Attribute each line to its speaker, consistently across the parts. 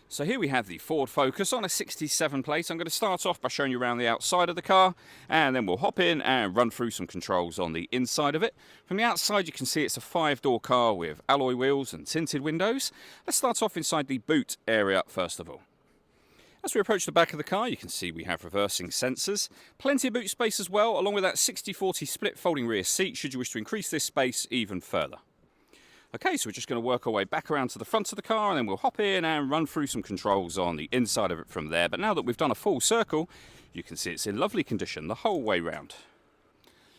Speaker 1: So here we have the Ford Focus on a 67 plate. I'm going to start off by showing you around the outside of the car, and then we'll hop in and run through some controls on the inside of it. From the outside you can see it's a 5-door car with alloy wheels and tinted windows. Let's start off inside the boot area first of all. As we approach the back of the car, you can see we have reversing sensors, plenty of boot space as well, along with that 60/40 split folding rear seat should you wish to increase this space even further. Okay, so we're just going to work our way back around to the front of the car, and then we'll hop in and run through some controls on the inside of it from there. But now that we've done a full circle, you can see it's in lovely condition the whole way round.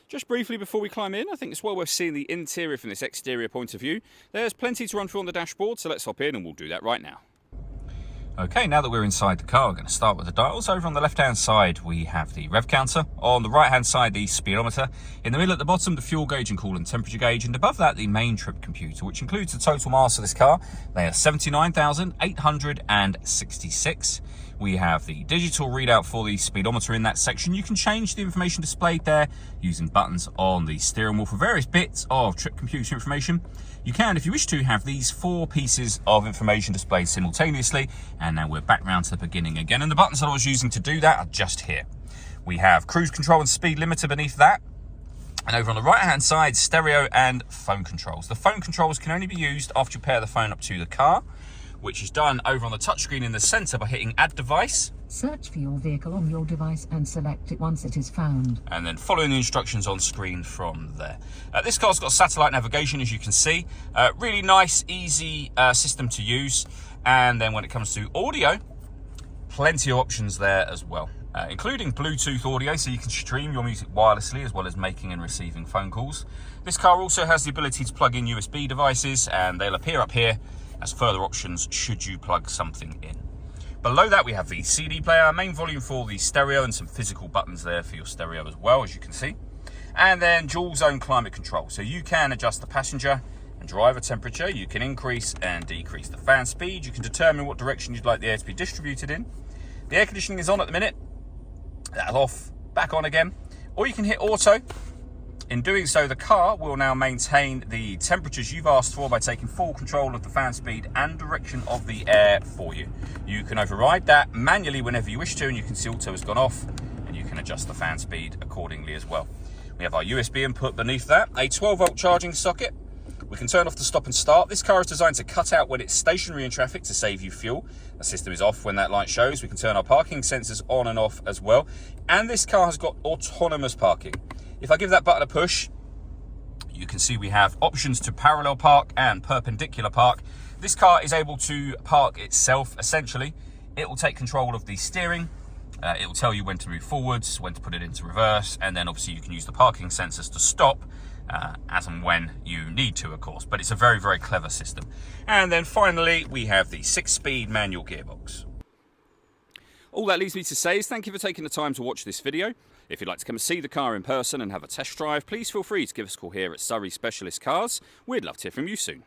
Speaker 1: Just briefly before we climb in, I think it's well worth seeing the interior from this exterior point of view. There's plenty to run through on the dashboard, so let's hop in and we'll do that right now. Okay, now that we're inside the car, we're going to start with the dials. Over on the left-hand side, we have the rev counter. On the right-hand side, the speedometer. In the middle at the bottom, the fuel gauge and coolant temperature gauge. And above that, the main trip computer, which includes the total miles of this car. They are 79,866. We have the digital readout for the speedometer in that section. You can change the information displayed there using buttons on the steering wheel for various bits of trip computer information. You can, if you wish to, have these 4 pieces of information displayed simultaneously. And now we're back round to the beginning again. And the buttons that I was using to do that are just here. We have cruise control and speed limiter beneath that. And over on the right-hand side, stereo and phone controls. The phone controls can only be used after you pair the phone up to the car, which is done over on the touchscreen in the center by hitting Add Device.
Speaker 2: Search for your vehicle on your device and select it once it is found.
Speaker 1: And then following the instructions on screen from there. This car's got satellite navigation, as you can see. Really nice, easy system to use. And then when it comes to audio, plenty of options there as well. Including Bluetooth audio, so you can stream your music wirelessly as well as making and receiving phone calls. This car also has the ability to plug in USB devices, and they'll appear up here as further options should you plug something in. Below that we have the CD player, main volume for the stereo, and some physical buttons there for your stereo as well, as you can see. And then dual zone climate control, so you can adjust the passenger and driver temperature. You can increase and decrease the fan speed. You can determine what direction you'd like the air to be distributed in. The air conditioning is on at the minute. That'll off, back on again. Or you can hit auto. In doing so, the car will now maintain the temperatures you've asked for by taking full control of the fan speed and direction of the air for you. You can override that manually whenever you wish to, and you can see auto has gone off, and you can adjust the fan speed accordingly as well. We have our USB input beneath that, a 12-volt charging socket. We can turn off the stop and start. This car is designed to cut out when it's stationary in traffic to save you fuel. The system is off when that light shows. We can turn our parking sensors on and off as well. And this car has got autonomous parking. If I give that button a push, you can see we have options to parallel park and perpendicular park. This car is able to park itself, essentially. It will take control of the steering. It will tell you when to move forwards, when to put it into reverse, and then obviously you can use the parking sensors to stop as and when you need to, of course. But it's a very, very clever system. And then finally, we have the 6-speed manual gearbox. All that leaves me to say is thank you for taking the time to watch this video. If you'd like to come and see the car in person and have a test drive, please feel free to give us a call here at Surrey Specialist Cars. We'd love to hear from you soon.